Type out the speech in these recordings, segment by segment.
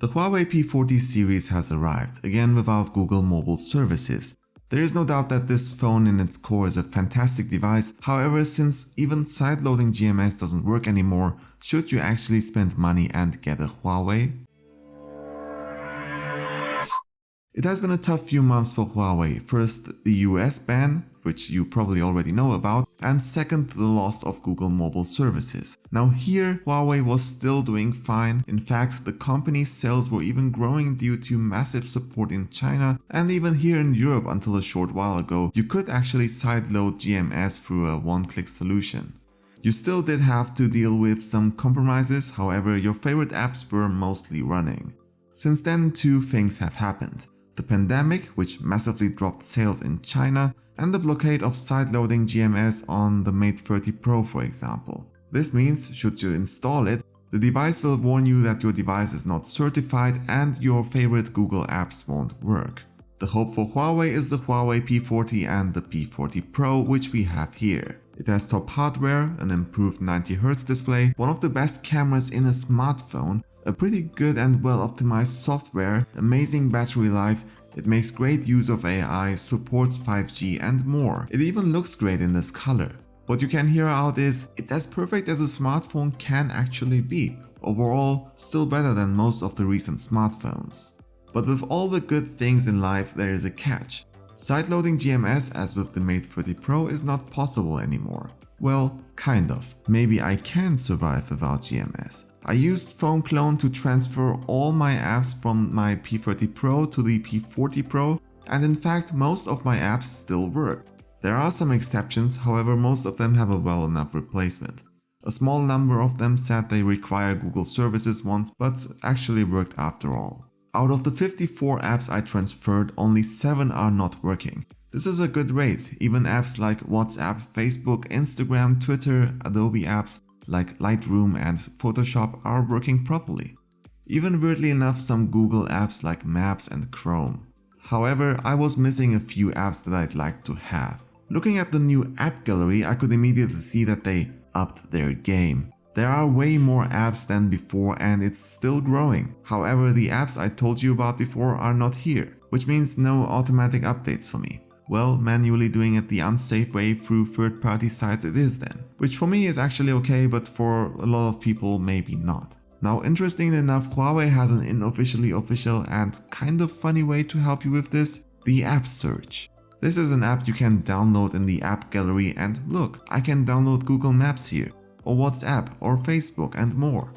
The Huawei P40 series has arrived, again without Google Mobile Services. There is no doubt that this phone in its core is a fantastic device. However, since even sideloading GMS doesn't work anymore, should you actually spend money and get a Huawei? It has been a tough few months for Huawei. First, the US ban, which you probably already know about, and second, the loss of Google Mobile Services. Now here, Huawei was still doing fine. In fact, the company's sales were even growing due to massive support in China, and even here in Europe until a short while ago, you could actually sideload GMS through a one-click solution. You still did have to deal with some compromises, however, your favorite apps were mostly running. Since then, two things have happened. The pandemic, which massively dropped sales in China, and the blockade of sideloading GMS on the Mate 30 Pro, for example. This means, should you install it, the device will warn you that your device is not certified and your favorite Google apps won't work. The hope for Huawei is the Huawei P40 and the P40 Pro, which we have here. It has top hardware, an improved 90Hz display, one of the best cameras in a smartphone, a pretty good and well optimized software, amazing battery life, it makes great use of AI, supports 5G and more. It even looks great in this color. What you can hear out is, it's as perfect as a smartphone can actually be. Overall, still better than most of the recent smartphones. But with all the good things in life, there is a catch. Sideloading GMS as with the Mate 30 Pro is not possible anymore. Well, kind of. Maybe I can survive without GMS. I used Phone Clone to transfer all my apps from my P30 Pro to the P40 Pro, and in fact most of my apps still work. There are some exceptions, however most of them have a well enough replacement. A small number of them said they require Google services once, but actually worked after all. Out of the 54 apps I transferred, only 7 are not working. This is a good rate. Even apps like WhatsApp, Facebook, Instagram, Twitter, Adobe apps like Lightroom and Photoshop are working properly. Even weirdly enough, some Google apps like Maps and Chrome. However, I was missing a few apps that I'd like to have. Looking at the new app gallery, I could immediately see that they upped their game. There are way more apps than before and it's still growing. However, the apps I told you about before are not here, which means no automatic updates for me. Well, manually doing it the unsafe way through third-party sites it is then. Which for me is actually okay, but for a lot of people maybe not. Now, interestingly enough, Huawei has an unofficially official and kind of funny way to help you with this, the app search. This is an app you can download in the app gallery and look, I can download Google Maps here, or WhatsApp, or Facebook and more.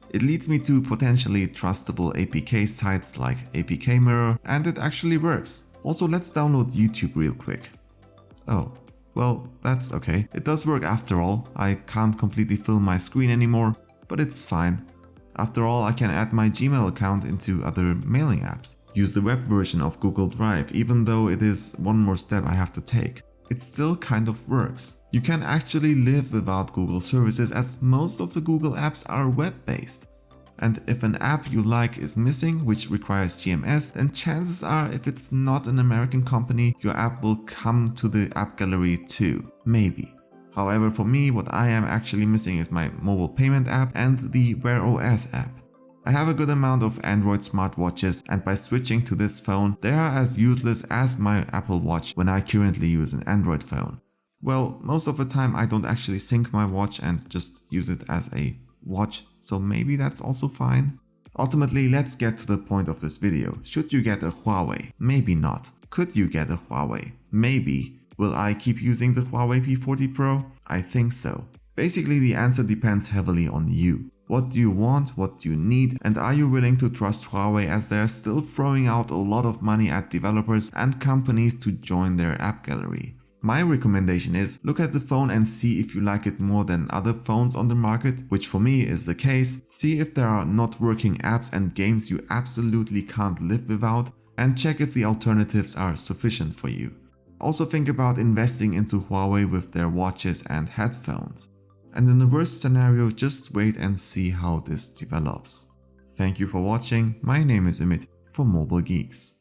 It leads me to potentially trustable APK sites like APK Mirror, and it actually works. Also, let's download YouTube real quick. Oh, well, that's okay. It does work after all. I can't completely fill my screen anymore, but it's fine. After all, I can add my Gmail account into other mailing apps. Use the web version of Google Drive, even though it is one more step I have to take. It still kind of works. You can actually live without Google services as most of the Google apps are web-based. And if an app you like is missing, which requires GMS, then chances are if it's not an American company, your app will come to the app gallery too. Maybe. However, for me, what I am actually missing is my mobile payment app and the Wear OS app. I have a good amount of Android smartwatches and by switching to this phone, they are as useless as my Apple Watch when I currently use an Android phone. Well, most of the time I don't actually sync my watch and just use it as a watch, so maybe that's also fine. Ultimately, let's get to the point of this video. Should you get a Huawei? Maybe not. Could you get a Huawei? Maybe. Will I keep using the Huawei P40 Pro? I think so. Basically, the answer depends heavily on you. What do you want, what do you need, and are you willing to trust Huawei as they are still throwing out a lot of money at developers and companies to join their app gallery? My recommendation is look at the phone and see if you like it more than other phones on the market, which for me is the case. See if there are not working apps and games you absolutely can't live without, and check if the alternatives are sufficient for you. Also think about investing into Huawei with their watches and headphones. And in the worst scenario, just wait and see how this develops. Thank you for watching. My name is Umit for Mobile Geeks.